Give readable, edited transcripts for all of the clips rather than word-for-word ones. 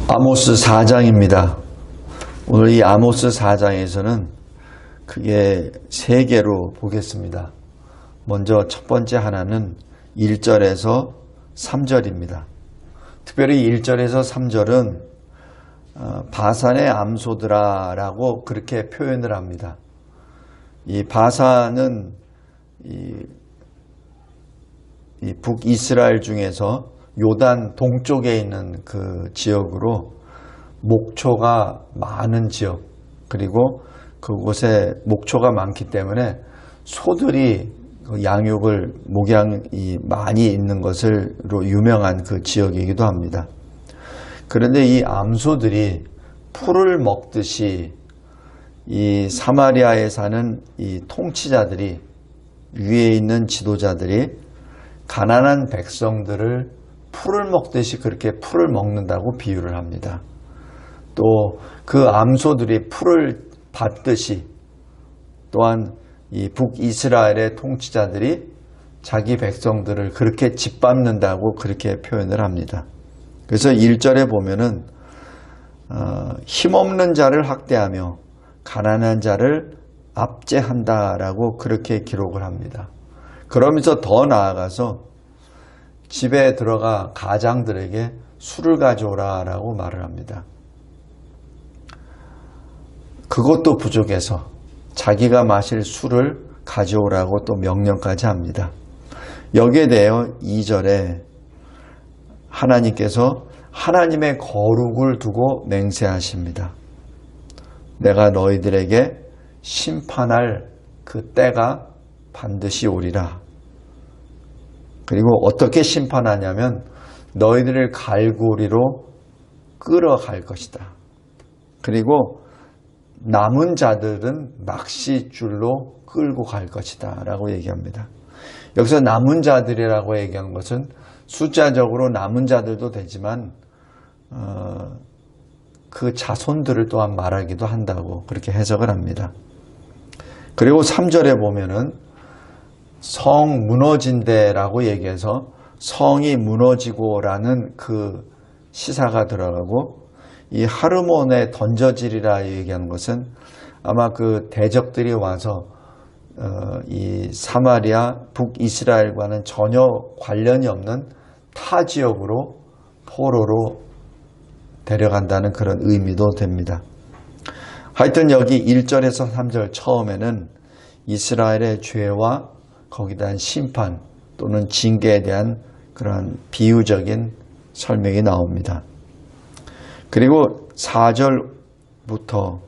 아모스 4장입니다. 오늘 이 아모스 4장에서는 크게 세 개로 보겠습니다. 먼저 첫 번째 하나는 1절에서 3절입니다. 특별히 1절에서 3절은 바산의 암소들아 라고 그렇게 표현을 합니다. 이 바산은 이 북이스라엘 중에서 요단 동쪽에 있는 그 지역으로 목초가 많은 지역, 그리고 그곳에 목초가 많기 때문에 소들이 양육을 목양이 많이 있는 것으로 유명한 그 지역이기도 합니다. 그런데 이 암소들이 풀을 먹듯이 이 사마리아에 사는 이 통치자들이, 위에 있는 지도자들이 가난한 백성들을 풀을 먹듯이 그렇게 풀을 먹는다고 비유를 합니다. 또 그 암소들이 풀을 받듯이 또한 이 북이스라엘의 통치자들이 자기 백성들을 그렇게 짓밟는다고 그렇게 표현을 합니다. 그래서 1절에 보면은 힘없는 자를 학대하며 가난한 자를 압제한다라고 그렇게 기록을 합니다. 그러면서 더 나아가서 집에 들어가 가장들에게 술을 가져오라 라고 말을 합니다. 그것도 부족해서 자기가 마실 술을 가져오라고 또 명령까지 합니다. 여기에 대해 2절에 하나님께서 하나님의 거룩을 두고 맹세하십니다. 내가 너희들에게 심판할 그 때가 반드시 오리라. 그리고 어떻게 심판하냐면 너희들을 갈고리로 끌어갈 것이다. 그리고 남은 자들은 낚싯줄로 끌고 갈 것이다 라고 얘기합니다. 여기서 남은 자들이라고 얘기한 것은 숫자적으로 남은 자들도 되지만 그 자손들을 또한 말하기도 한다고 그렇게 해석을 합니다. 그리고 3절에 보면은 성 무너진 데라고 얘기해서 성이 무너지고라는 그 시사가 들어가고, 이 하르몬에 던져지리라 얘기하는 것은 아마 그 대적들이 와서 이 사마리아 북이스라엘과는 전혀 관련이 없는 타 지역으로 포로로 데려간다는 그런 의미도 됩니다. 하여튼 여기 1절에서 3절 처음에는 이스라엘의 죄와 거기에 대한 심판 또는 징계에 대한 그런 비유적인 설명이 나옵니다. 그리고 4절부터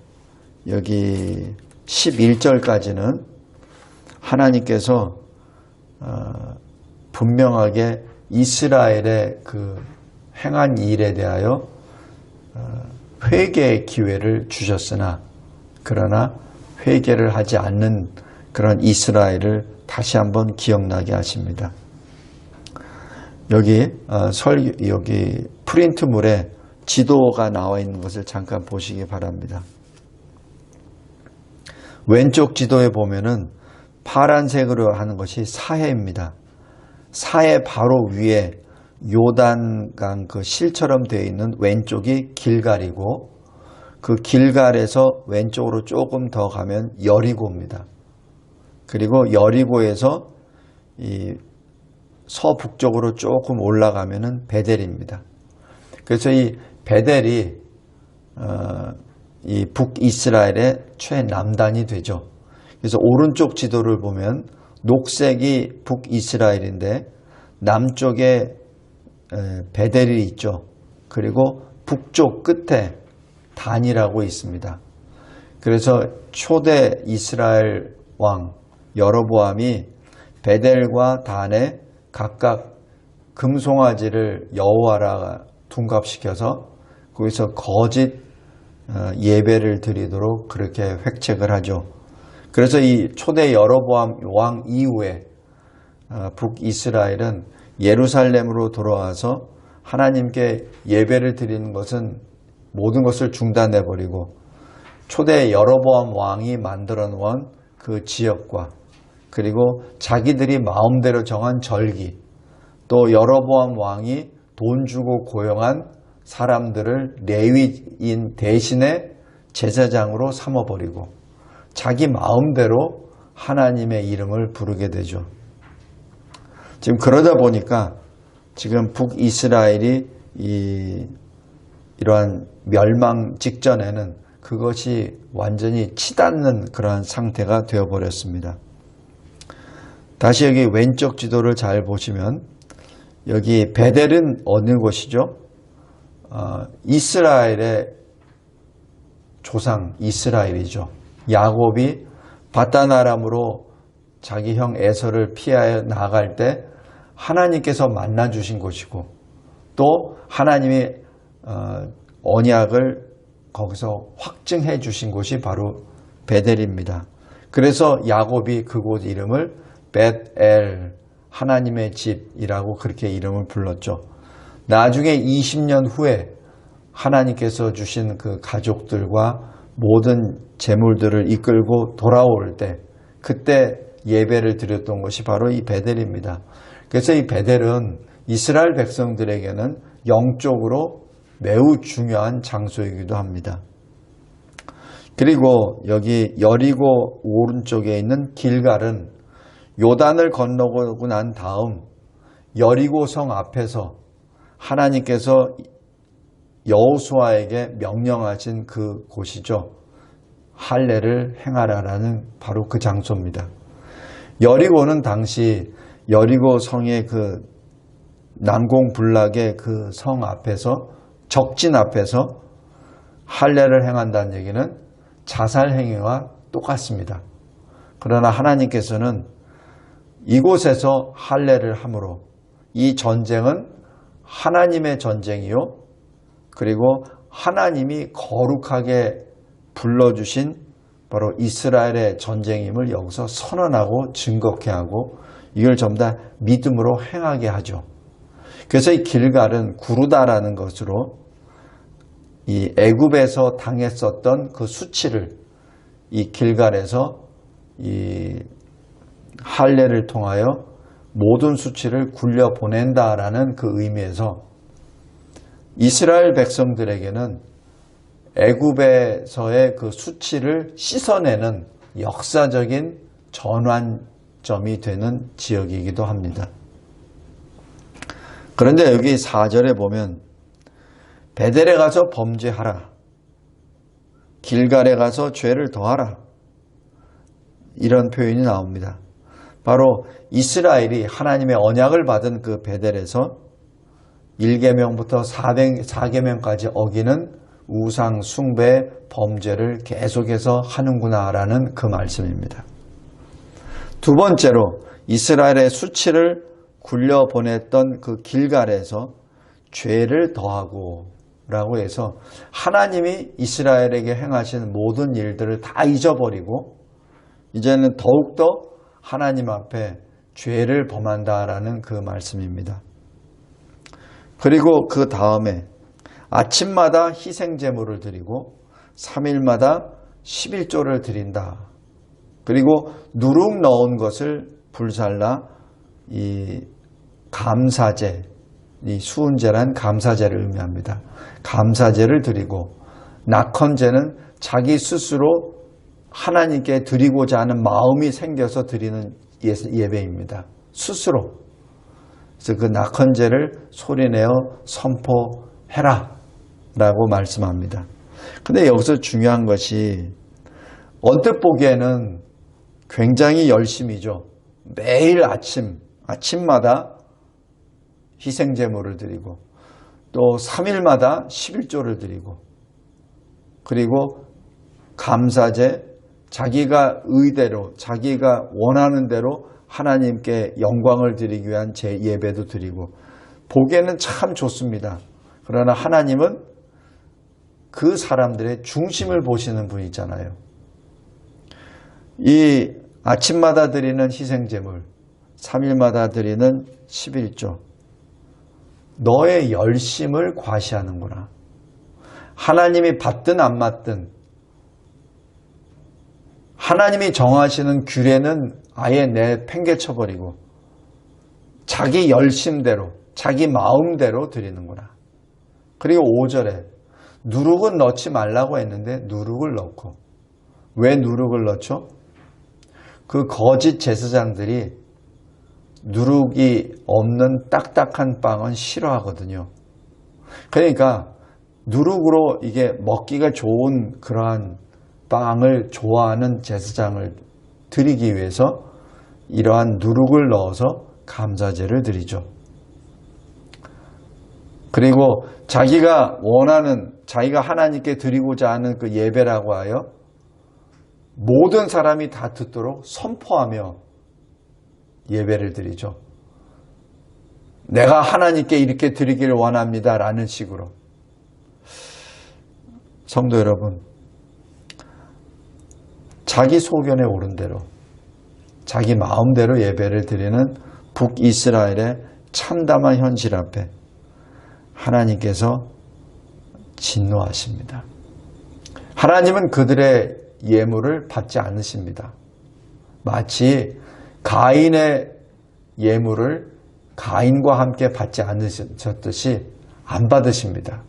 여기 11절까지는 하나님께서 분명하게 이스라엘의 그 행한 일에 대하여 회개의 기회를 주셨으나, 그러나 회개를 하지 않는 그런 이스라엘을 다시 한번 기억나게 하십니다. 여기 여기 프린트물에 지도가 나와 있는 것을 잠깐 보시기 바랍니다. 왼쪽 지도에 보면은 파란색으로 하는 것이 사해입니다. 사해 바로 위에 요단강 그 실처럼 되어 있는 왼쪽이 길갈이고, 그 길갈에서 왼쪽으로 조금 더 가면 여리고입니다. 그리고 여리고에서 이 서북쪽으로 조금 올라가면은 베델입니다. 그래서 이 베델이 이 북이스라엘의 최남단이 되죠. 그래서 오른쪽 지도를 보면 녹색이 북이스라엘인데 남쪽에 베델이 있죠. 그리고 북쪽 끝에 단이라고 있습니다. 그래서 초대 이스라엘 왕 여로보암이 베델과 단에 각각 금송아지를 여호와라 둔갑시켜서 거기서 거짓 예배를 드리도록 그렇게 획책을 하죠. 그래서 이 초대 여로보암 왕 이후에 북이스라엘은 예루살렘으로 돌아와서 하나님께 예배를 드리는 것은 모든 것을 중단해버리고 초대 여로보암 왕이 만들어 놓은 그 지역과, 그리고 자기들이 마음대로 정한 절기, 또 여로보암 왕이 돈 주고 고용한 사람들을 레위인 대신에 제사장으로 삼아버리고 자기 마음대로 하나님의 이름을 부르게 되죠. 지금 그러다 보니까 지금 북이스라엘이 이러한 멸망 직전에는 그것이 완전히 치닫는 그러한 상태가 되어버렸습니다. 다시 여기 왼쪽 지도를 잘 보시면 여기 베델은 어느 곳이죠? 이스라엘의 조상 이스라엘이죠. 야곱이 바단 아람으로 자기 형 에서를 피하여 나아갈 때 하나님께서 만나 주신 곳이고 또 하나님이 언약을 거기서 확증해 주신 곳이 바로 베델입니다. 그래서 야곱이 그곳 이름을 벳엘 하나님의 집이라고 그렇게 이름을 불렀죠. 나중에 20년 후에 하나님께서 주신 그 가족들과 모든 재물들을 이끌고 돌아올 때 그때 예배를 드렸던 것이 바로 이 베델입니다. 그래서 이 베델은 이스라엘 백성들에게는 영적으로 매우 중요한 장소이기도 합니다. 그리고 여기 여리고 오른쪽에 있는 길갈은 요단을 건너고 난 다음 여리고 성 앞에서 하나님께서 여호수아에게 명령하신 그 곳이죠. 할례를 행하라라는 바로 그 장소입니다. 여리고는 당시 여리고 성의 그 난공불락의 그 성 앞에서 적진 앞에서 할례를 행한다는 얘기는 자살 행위와 똑같습니다. 그러나 하나님께서는 이곳에서 할례를 함으로 이 전쟁은 하나님의 전쟁이요 그리고 하나님이 거룩하게 불러주신 바로 이스라엘의 전쟁임을 여기서 선언하고 증거케 하고 이걸 전부 다 믿음으로 행하게 하죠. 그래서 이 길갈은 구르다라는 것으로 이 애굽에서 당했었던 그 수치를 이 길갈에서 이 할례를 통하여 모든 수치를 굴려 보낸다라는 그 의미에서 이스라엘 백성들에게는 애굽에서의 그 수치를 씻어내는 역사적인 전환점이 되는 지역이기도 합니다. 그런데 여기 4절에 보면 베델에 가서 범죄하라. 길갈에 가서 죄를 더하라. 이런 표현이 나옵니다. 바로 이스라엘이 하나님의 언약을 받은 그 베델에서 1계명부터 4계명까지 어기는 우상 숭배 범죄를 계속해서 하는구나라는 그 말씀입니다. 두 번째로 이스라엘의 수치를 굴려보냈던 그 길갈에서 죄를 더하고 라고 해서 하나님이 이스라엘에게 행하신 모든 일들을 다 잊어버리고 이제는 더욱더 하나님 앞에 죄를 범한다라는 그 말씀입니다. 그리고 그 다음에 아침마다 희생제물을 드리고 3일마다 11조를 드린다. 그리고 누룩 넣은 것을 불살라 이 감사제, 이 수은제란 감사제를 의미합니다. 감사제를 드리고 낙헌제는 자기 스스로 하나님께 드리고자 하는 마음이 생겨서 드리는 예배입니다. 스스로. 그래서 그 낙헌제를 소리내어 선포해라 라고 말씀합니다. 근데 여기서 중요한 것이 언뜻 보기에는 굉장히 열심이죠. 매일 아침마다 희생제물을 드리고 또 3일마다 11조를 드리고 그리고 감사제 자기가 의대로 자기가 원하는 대로 하나님께 영광을 드리기 위한 예배도 드리고 보기에는 참 좋습니다. 그러나 하나님은 그 사람들의 중심을 보시는 분이잖아요. 이 아침마다 드리는 희생제물 3일마다 드리는 11조 너의 열심을 과시하는구나. 하나님이 받든 안 받든 하나님이 정하시는 규례는 아예 내팽개쳐버리고 자기 열심대로 자기 마음대로 드리는구나. 그리고 5절에 누룩은 넣지 말라고 했는데 누룩을 넣고. 왜 누룩을 넣죠? 그 거짓 제사장들이 누룩이 없는 딱딱한 빵은 싫어하거든요. 그러니까 누룩으로 이게 먹기가 좋은 그러한 빵을 좋아하는 제사장을 드리기 위해서 이러한 누룩을 넣어서 감사제를 드리죠. 그리고 자기가 원하는, 자기가 하나님께 드리고자 하는 그 예배라고 하여 모든 사람이 다 듣도록 선포하며 예배를 드리죠. 내가 하나님께 이렇게 드리기를 원합니다 라는 식으로. 성도 여러분, 자기 소견에 오른 대로, 자기 마음대로 예배를 드리는 북이스라엘의 참담한 현실 앞에 하나님께서 진노하십니다. 하나님은 그들의 예물을 받지 않으십니다. 마치 가인의 예물을 가인과 함께 받지 않으셨듯이 안 받으십니다.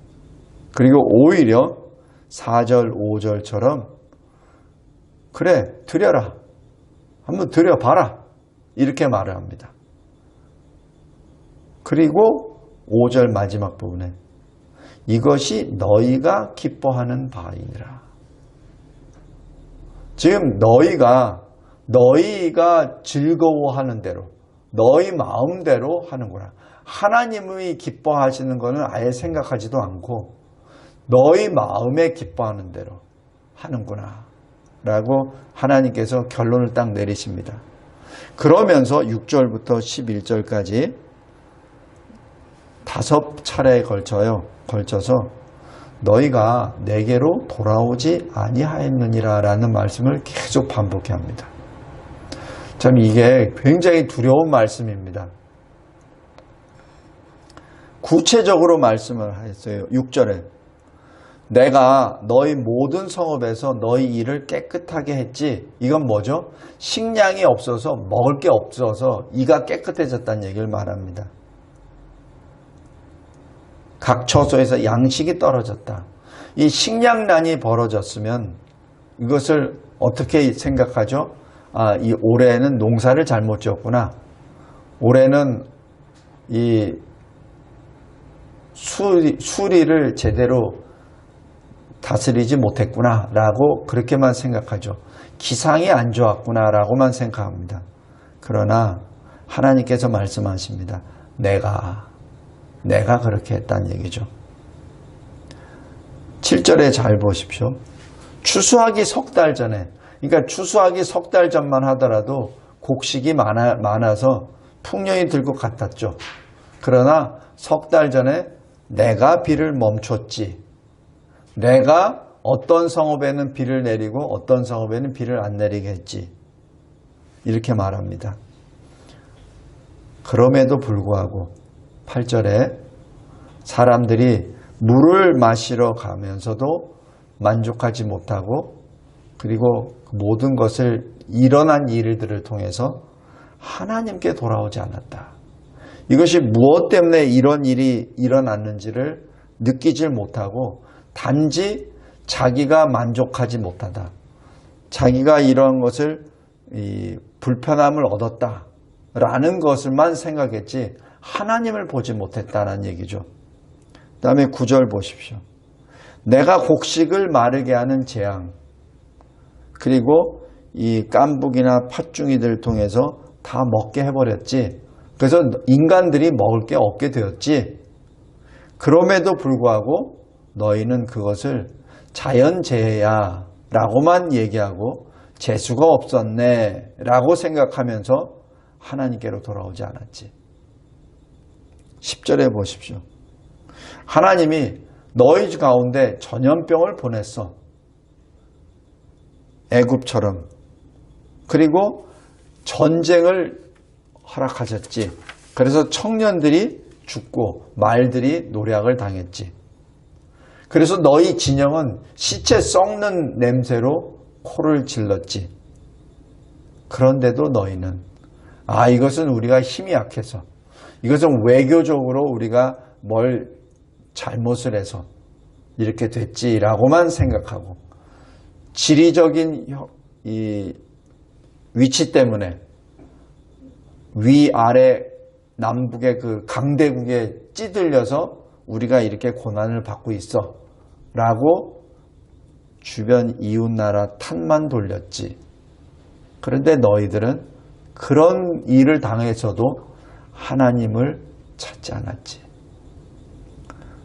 그리고 오히려 4절, 5절처럼 그래, 드려라. 한번 드려봐라. 이렇게 말을 합니다. 그리고 5절 마지막 부분에 이것이 너희가 기뻐하는 바이니라. 지금 너희가 즐거워하는 대로, 너희 마음대로 하는구나. 하나님이 기뻐하시는 것은 아예 생각하지도 않고 너희 마음에 기뻐하는 대로 하는구나 라고 하나님께서 결론을 딱 내리십니다. 그러면서 6절부터 11절까지 5차례에 걸쳐서 너희가 내게로 돌아오지 아니하였느니라 라는 말씀을 계속 반복해 합니다. 참 이게 굉장히 두려운 말씀입니다. 구체적으로 말씀을 했어요. 6절에 내가 너희 모든 성읍에서 너희 일을 깨끗하게 했지. 이건 뭐죠? 식량이 없어서, 먹을 게 없어서 이가 깨끗해졌다는 얘기를 말합니다. 각 처소에서 양식이 떨어졌다. 이 식량난이 벌어졌으면 이것을 어떻게 생각하죠? 이 올해는 농사를 잘못 지었구나. 올해는 이 수리를 제대로 다스리지 못했구나 라고 그렇게만 생각하죠. 기상이 안 좋았구나 라고만 생각합니다. 그러나 하나님께서 말씀하십니다. 내가 그렇게 했다는 얘기죠. 7절에 잘 보십시오. 추수하기 석 달 전에, 그러니까 추수하기 석 달 전만 하더라도 곡식이 많아서 풍년이 들 것 같았죠. 그러나 석 달 전에 내가 비를 멈췄지. 내가 어떤 성읍에는 비를 내리고 어떤 성읍에는 비를 안 내리게 했지. 이렇게 말합니다. 그럼에도 불구하고 8절에 사람들이 물을 마시러 가면서도 만족하지 못하고 그리고 모든 것을 일어난 일들을 통해서 하나님께 돌아오지 않았다. 이것이 무엇 때문에 이런 일이 일어났는지를 느끼질 못하고 단지 자기가 만족하지 못하다. 자기가 이런 것을 불편함을 얻었다라는 것을만 생각했지 하나님을 보지 못했다는 얘기죠. 그 다음에 9절 보십시오. 내가 곡식을 마르게 하는 재앙 그리고 이 깐북이나 팥중이들 통해서 다 먹게 해버렸지. 그래서 인간들이 먹을 게 없게 되었지. 그럼에도 불구하고 너희는 그것을 자연재해야 라고만 얘기하고 재수가 없었네 라고 생각하면서 하나님께로 돌아오지 않았지. 10절에 보십시오. 하나님이 너희 가운데 전염병을 보냈어. 애굽처럼. 그리고 전쟁을 허락하셨지. 그래서 청년들이 죽고 말들이 노략을 당했지. 그래서 너희 진영은 시체 썩는 냄새로 코를 질렀지. 그런데도 너희는 이것은 우리가 힘이 약해서 이것은 외교적으로 우리가 뭘 잘못을 해서 이렇게 됐지라고만 생각하고 지리적인 이 위치 때문에 위아래 남북의 그 강대국에 찌들려서 우리가 이렇게 고난을 받고 있어 라고 주변 이웃나라 탓만 돌렸지. 그런데 너희들은 그런 일을 당해서도 하나님을 찾지 않았지.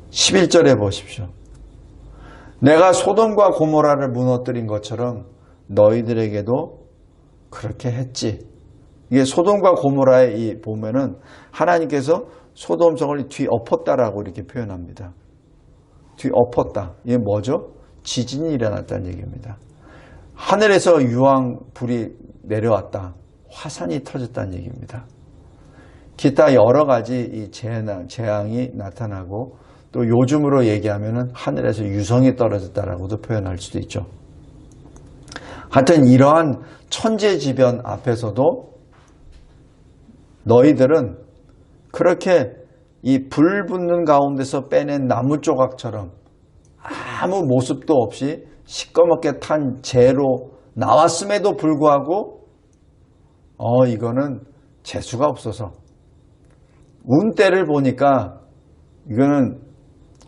11절에 보십시오. 내가 소돔과 고모라를 무너뜨린 것처럼 너희들에게도 그렇게 했지. 이게 소돔과 고모라에 이 보면은 하나님께서 소돔성을 뒤엎었다라고 이렇게 표현합니다. 뒤엎었다. 이게 뭐죠? 지진이 일어났다는 얘기입니다. 하늘에서 유황 불이 내려왔다. 화산이 터졌다는 얘기입니다. 기타 여러 가지 이 재앙이 나타나고 또 요즘으로 얘기하면은 하늘에서 유성이 떨어졌다라고도 표현할 수도 있죠. 하여튼 이러한 천재지변 앞에서도 너희들은 그렇게 이 불 붙는 가운데서 빼낸 나무 조각처럼 아무 모습도 없이 시꺼멓게 탄 재로 나왔음에도 불구하고 이거는 재수가 없어서 운때를 보니까 이거는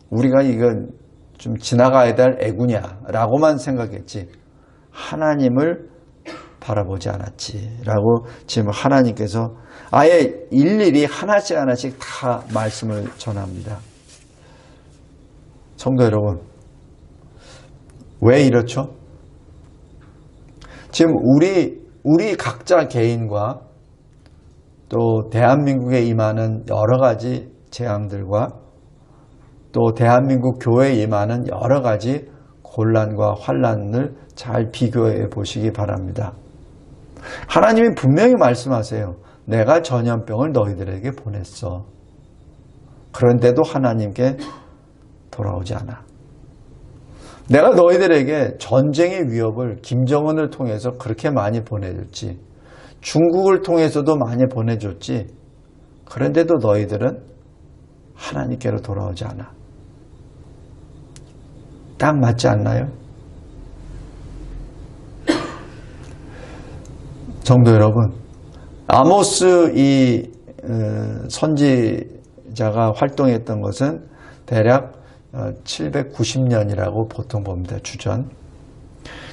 우리가 이건 좀 지나가야 될 애구냐 라고만 생각했지 하나님을 바라보지 않았지 라고 지금 하나님께서 아예 일일이 하나씩 하나씩 다 말씀을 전합니다. 성도 여러분, 왜 이렇죠? 지금 우리 각자 개인과 또 대한민국에 임하는 여러 가지 재앙들과 또 대한민국 교회에 임하는 여러 가지 곤란과 환난을 잘 비교해 보시기 바랍니다. 하나님이 분명히 말씀하세요. 내가 전염병을 너희들에게 보냈어. 그런데도 하나님께 돌아오지 않아. 내가 너희들에게 전쟁의 위협을 김정은을 통해서 그렇게 많이 보내줬지. 중국을 통해서도 많이 보내줬지. 그런데도 너희들은 하나님께로 돌아오지 않아. 딱 맞지 않나요? 성도 여러분, 아모스 이 선지자가 활동했던 것은 대략 790년이라고 보통 봅니다. 주전.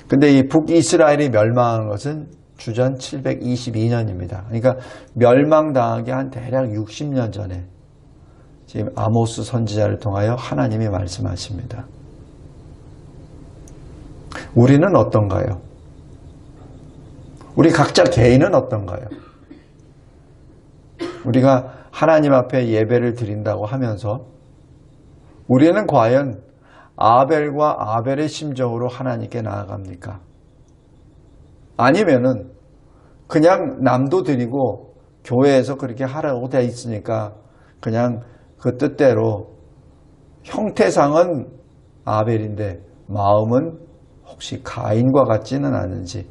근데 이 북이스라엘이 멸망한 것은 주전 722년입니다. 그러니까 멸망당하기 한 대략 60년 전에 지금 아모스 선지자를 통하여 하나님이 말씀하십니다. 우리는 어떤가요? 우리 각자 개인은 어떤가요? 우리가 하나님 앞에 예배를 드린다고 하면서 우리는 과연 아벨과 아벨의 심정으로 하나님께 나아갑니까? 아니면은 그냥 남도 드리고 교회에서 그렇게 하라고 되어 있으니까 그냥 그 뜻대로 형태상은 아벨인데 마음은 혹시 가인과 같지는 않은지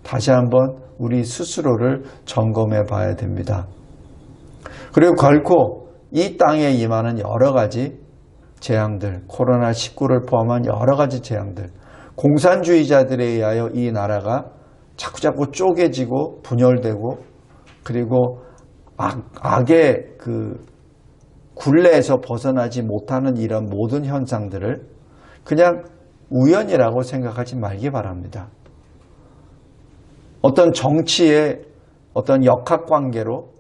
다시 한번 우리 스스로를 점검해 봐야 됩니다. 그리고 결코 이 땅에 임하는 여러 가지 재앙들, 코로나19를 포함한 여러 가지 재앙들, 공산주의자들에 의하여 이 나라가 자꾸자꾸 쪼개지고 분열되고 그리고 악의 그 굴레에서 벗어나지 못하는 이런 모든 현상들을 그냥 우연이라고 생각하지 말기 바랍니다. 어떤 정치의 어떤 역학관계로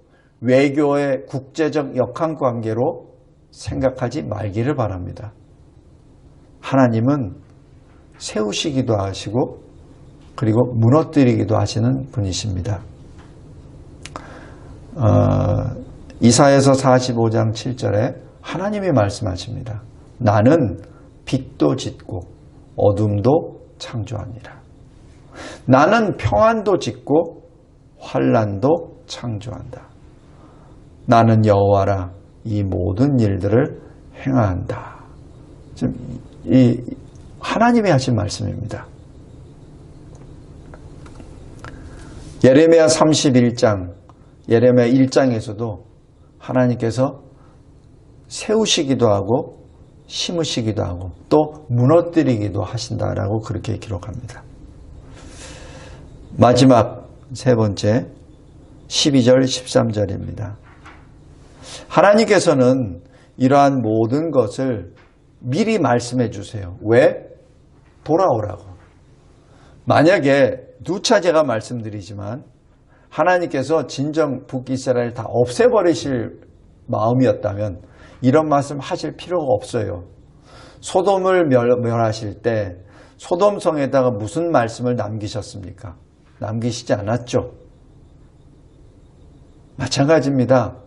외교의 국제적 역학관계로 생각하지 말기를 바랍니다. 하나님은 세우시기도 하시고 그리고 무너뜨리기도 하시는 분이십니다. 이사야서 45장 7절에 하나님이 말씀하십니다. 나는 빛도 짓고 어둠도 창조하니라. 나는 평안도 짓고 환난도 창조한다. 나는 여호와라 이 모든 일들을 행한다. 지금 이 하나님이 하신 말씀입니다. 예레미야 31장, 예레미야 1장에서도 하나님께서 세우시기도 하고 심으시기도 하고 또 무너뜨리기도 하신다라고 그렇게 기록합니다. 마지막 세 번째 12절 13절입니다. 하나님께서는 이러한 모든 것을 미리 말씀해 주세요. 왜? 돌아오라고. 만약에 누차 제가 말씀드리지만 하나님께서 진정 북이스라엘을 다 없애버리실 마음이었다면 이런 말씀 하실 필요가 없어요. 소돔을 멸하실 때 소돔성에다가 무슨 말씀을 남기셨습니까? 남기시지 않았죠. 마찬가지입니다.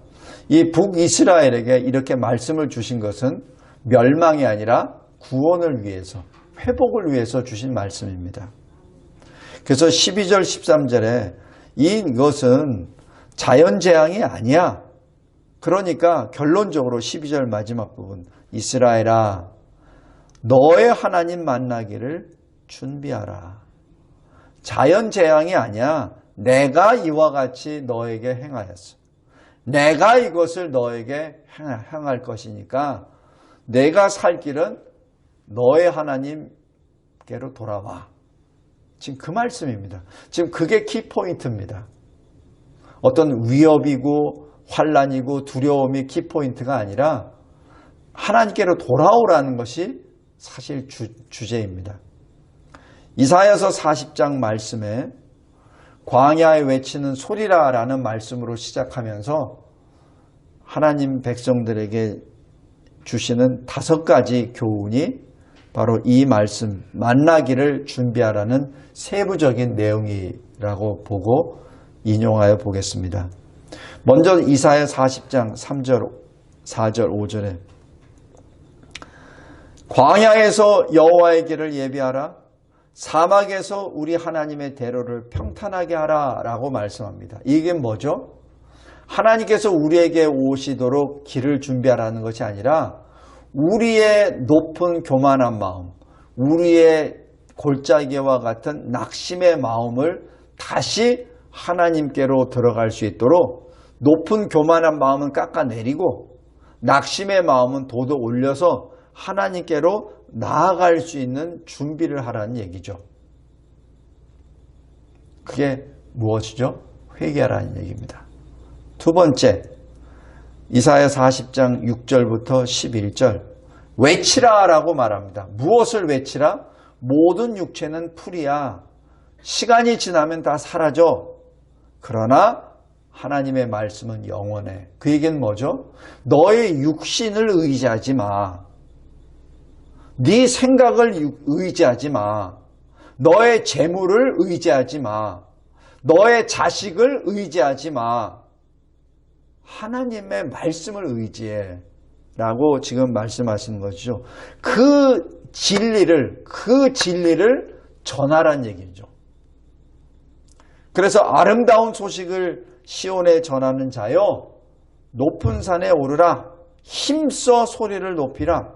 이 북이스라엘에게 이렇게 말씀을 주신 것은 멸망이 아니라 구원을 위해서, 회복을 위해서 주신 말씀입니다. 그래서 12절 13절에 이것은 자연재앙이 아니야. 그러니까 결론적으로 12절 마지막 부분, 이스라엘아 너의 하나님 만나기를 준비하라. 자연재앙이 아니야. 내가 이와 같이 너에게 행하였어. 내가 이것을 너에게 행할 것이니까 내가 살 길은 너의 하나님께로 돌아와. 지금 그 말씀입니다. 지금 그게 키포인트입니다. 어떤 위협이고 환난이고 두려움이 키포인트가 아니라 하나님께로 돌아오라는 것이 사실 주제입니다. 이사야서 40장 말씀에 광야에 외치는 소리라라는 말씀으로 시작하면서 하나님 백성들에게 주시는 5가지 교훈이 바로 이 말씀 만나기를 준비하라는 세부적인 내용이라고 보고 인용하여 보겠습니다. 먼저 이사야 40장 3절, 4절, 5절에 광야에서 여호와의 길을 예비하라. 사막에서 우리 하나님의 대로를 평탄하게 하라 라고 말씀합니다. 이게 뭐죠? 하나님께서 우리에게 오시도록 길을 준비하라는 것이 아니라 우리의 높은 교만한 마음, 우리의 골짜기와 같은 낙심의 마음을 다시 하나님께로 들어갈 수 있도록 높은 교만한 마음은 깎아내리고 낙심의 마음은 도도 올려서 하나님께로 나아갈 수 있는 준비를 하라는 얘기죠. 그게 무엇이죠? 회개하라는 얘기입니다. 두 번째, 이사야 40장 6절부터 11절 외치라라고 말합니다. 무엇을 외치라? 모든 육체는 풀이야. 시간이 지나면 다 사라져. 그러나 하나님의 말씀은 영원해. 그 얘기는 뭐죠? 너의 육신을 의지하지 마. 네 생각을 의지하지 마. 너의 재물을 의지하지 마. 너의 자식을 의지하지 마. 하나님의 말씀을 의지해 라고 지금 말씀하시는 것이죠. 그 진리를 전하라는 얘기죠. 그래서 아름다운 소식을 시온에 전하는 자여 높은 산에 오르라. 힘써 소리를 높이라.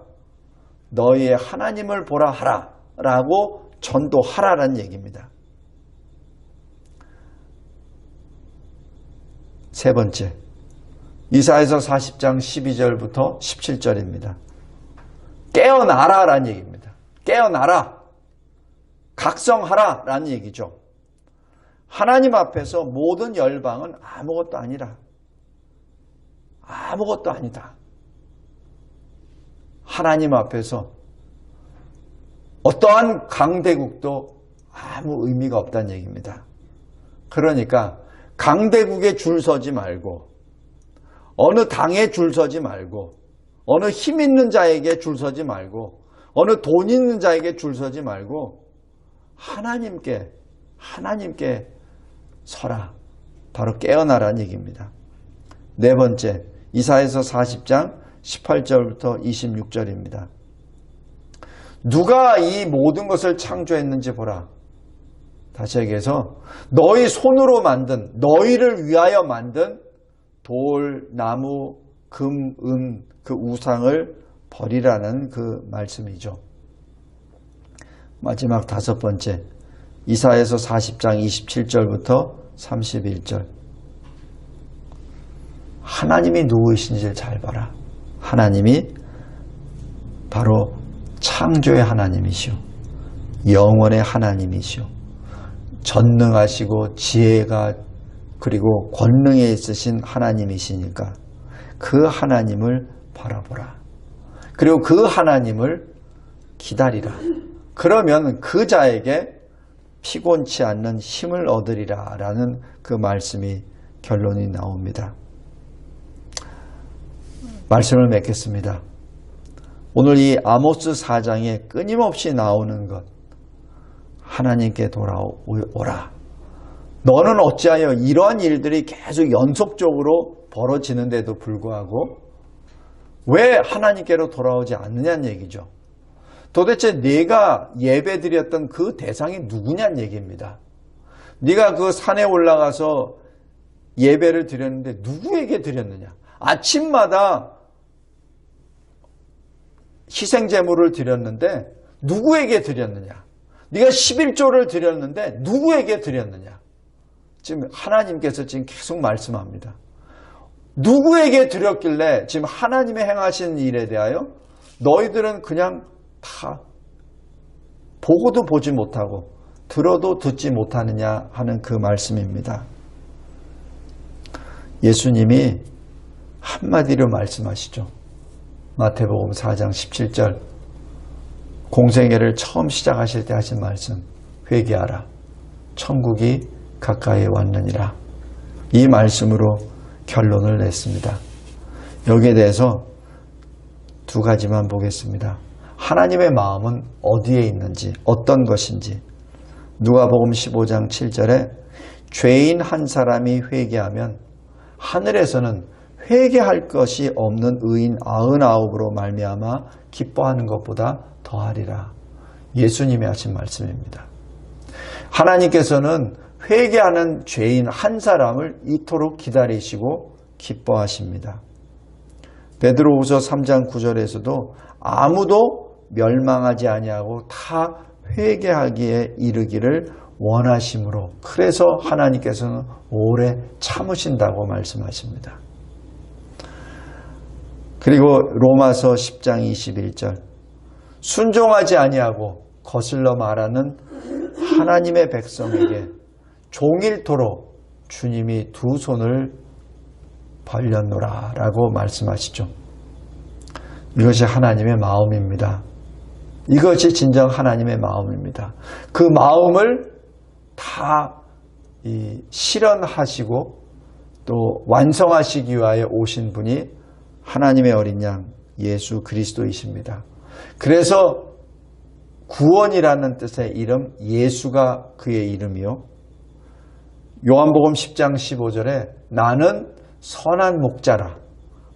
너희의 하나님을 보라 하라 라고 전도하라라는 얘기입니다. 세 번째, 이사야서 40장 12절부터 17절입니다. 깨어나라 라는 얘기입니다. 깨어나라. 각성하라 라는 얘기죠. 하나님 앞에서 모든 열방은 아무것도 아니라. 아무것도 아니다. 하나님 앞에서 어떠한 강대국도 아무 의미가 없다는 얘기입니다. 그러니까 강대국에 줄 서지 말고 어느 당에 줄 서지 말고 어느 힘 있는 자에게 줄 서지 말고 어느 돈 있는 자에게 줄 서지 말고 하나님께 서라. 바로 깨어나라는 얘기입니다. 네 번째, 이사야서 40장 18절부터 26절입니다. 누가 이 모든 것을 창조했는지 보라. 다시 얘기해서 너희 손으로 만든, 너희를 위하여 만든 돌, 나무, 금, 은, 그 우상을 버리라는 그 말씀이죠. 마지막 다섯 번째, 이사야서 40장 27절부터 31절. 하나님이 누구이신지를 잘 봐라. 하나님이 바로 창조의 하나님이시오. 영원의 하나님이시오. 전능하시고 지혜가 그리고 권능에 있으신 하나님이시니까 그 하나님을 바라보라. 그리고 그 하나님을 기다리라. 그러면 그 자에게 피곤치 않는 힘을 얻으리라 라는 그 말씀이 결론이 나옵니다. 말씀을 맺겠습니다. 오늘 이 아모스 4장에 끊임없이 나오는 것, 하나님께 돌아오라. 너는 어찌하여 이러한 일들이 계속 연속적으로 벌어지는데도 불구하고 왜 하나님께로 돌아오지 않느냐는 얘기죠. 도대체 네가 예배드렸던 그 대상이 누구냐는 얘기입니다. 네가 그 산에 올라가서 예배를 드렸는데 누구에게 드렸느냐? 아침마다 희생제물을 드렸는데 누구에게 드렸느냐? 네가 11조를 드렸는데 누구에게 드렸느냐? 지금 하나님께서 지금 계속 말씀합니다. 누구에게 드렸길래 지금 하나님의 행하신 일에 대하여 너희들은 그냥 다 보고도 보지 못하고 들어도 듣지 못하느냐 하는 그 말씀입니다. 예수님이 한마디로 말씀하시죠. 마태복음 4장 17절 공생애를 처음 시작하실 때 하신 말씀, 회개하라 천국이 가까이 왔느니라. 이 말씀으로 결론을 냈습니다. 여기에 대해서 두 가지만 보겠습니다. 하나님의 마음은 어디에 있는지, 어떤 것인지. 누가복음 15장 7절에 죄인 한 사람이 회개하면 하늘에서는 회개할 것이 없는 의인 99으로 말미암아 기뻐하는 것보다 더하리라. 예수님이 하신 말씀입니다. 하나님께서는 회개하는 죄인 한 사람을 이토록 기다리시고 기뻐하십니다. 베드로후서 3장 9절에서도 아무도 멸망하지 아니하고 다 회개하기에 이르기를 원하심으로, 그래서 하나님께서는 오래 참으신다고 말씀하십니다. 그리고 로마서 10장 21절 순종하지 아니하고 거슬러 말하는 하나님의 백성에게 종일토록 주님이 두 손을 벌렸노라 라고 말씀하시죠. 이것이 하나님의 마음입니다. 이것이 진정 하나님의 마음입니다. 그 마음을 다 실현하시고 또 완성하시기 위하여 오신 분이 하나님의 어린 양 예수 그리스도이십니다. 그래서 구원이라는 뜻의 이름 예수가 그의 이름이요. 요한복음 10장 15절에 나는 선한 목자라.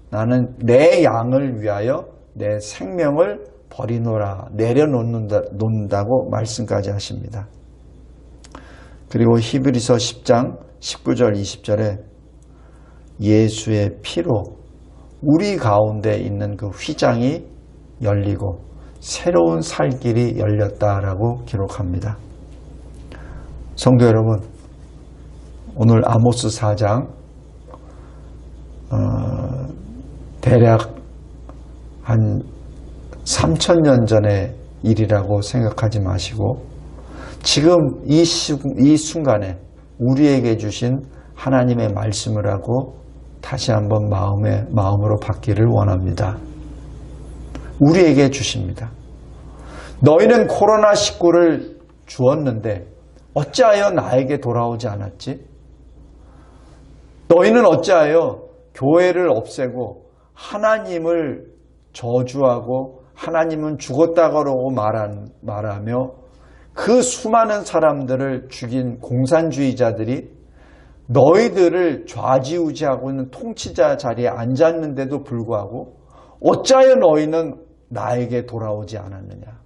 나는 내 양을 위하여 내 생명을 버리노라. 내려놓는다고 말씀까지 하십니다. 그리고 히브리서 10장 19절 20절에 예수의 피로 우리 가운데 있는 그 휘장이 열리고 새로운 살 길이 열렸다라고 기록합니다. 성도 여러분, 오늘 아모스 4장 대략 한 3000년 전의 일이라고 생각하지 마시고 지금 이 순간에 우리에게 주신 하나님의 말씀을 하고 다시 한번 마음으로 받기를 원합니다. 우리에게 주십니다. 너희는 코로나19를 주었는데 어찌하여 나에게 돌아오지 않았지? 너희는 어찌하여 교회를 없애고 하나님을 저주하고 하나님은 죽었다고 말하며 그 수많은 사람들을 죽인 공산주의자들이 너희들을 좌지우지하고 있는 통치자 자리에 앉았는데도 불구하고 어찌하여 너희는 나에게 돌아오지 않았느냐.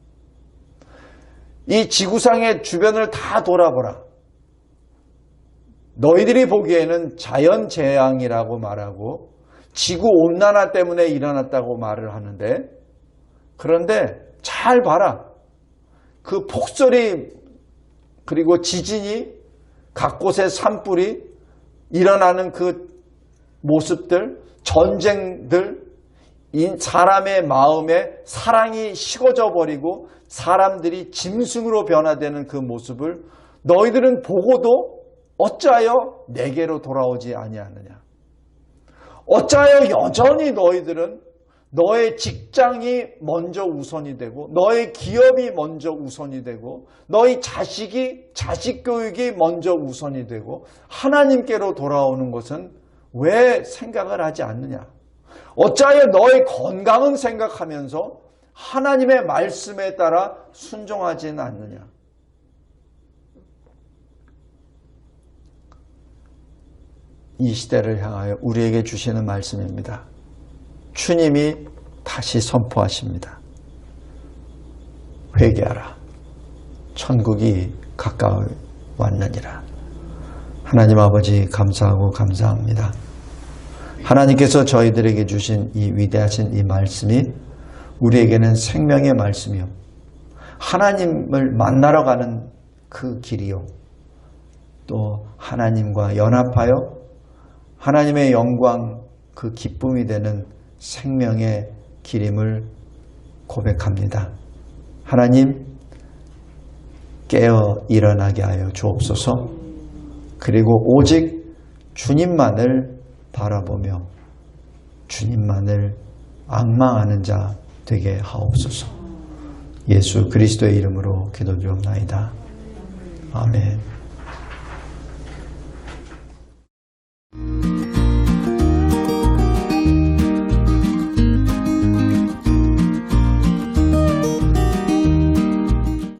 이 지구상의 주변을 다 돌아보라. 너희들이 보기에는 자연재앙이라고 말하고 지구온난화 때문에 일어났다고 말을 하는데, 그런데 잘 봐라. 그 폭설이 그리고 지진이 각 곳에 산불이 일어나는 그 모습들, 전쟁들, 사람의 마음에 사랑이 식어져 버리고 사람들이 짐승으로 변화되는 그 모습을 너희들은 보고도 어찌하여 내게로 돌아오지 아니하느냐. 어찌하여 여전히 너희들은 너의 직장이 먼저 우선이 되고 너의 기업이 먼저 우선이 되고 너희 자식 교육이 먼저 우선이 되고 하나님께로 돌아오는 것은 왜 생각을 하지 않느냐. 어찌하여 너의 건강은 생각하면서 하나님의 말씀에 따라 순종하지는 않느냐. 이 시대를 향하여 우리에게 주시는 말씀입니다. 주님이 다시 선포하십니다. 회개하라. 천국이 가까이 왔느니라. 하나님 아버지 감사하고 감사합니다. 하나님께서 저희들에게 주신 이 위대하신 이 말씀이 우리에게는 생명의 말씀이요. 하나님을 만나러 가는 그 길이요. 또 하나님과 연합하여 하나님의 영광 그 기쁨이 되는 생명의 길임을 고백합니다. 하나님 깨어 일어나게 하여 주옵소서. 그리고 오직 주님만을 바라보며 주님만을 앙망하는 자 되게 하옵소서. 예수 그리스도의 이름으로 기도드리옵나이다. 아멘.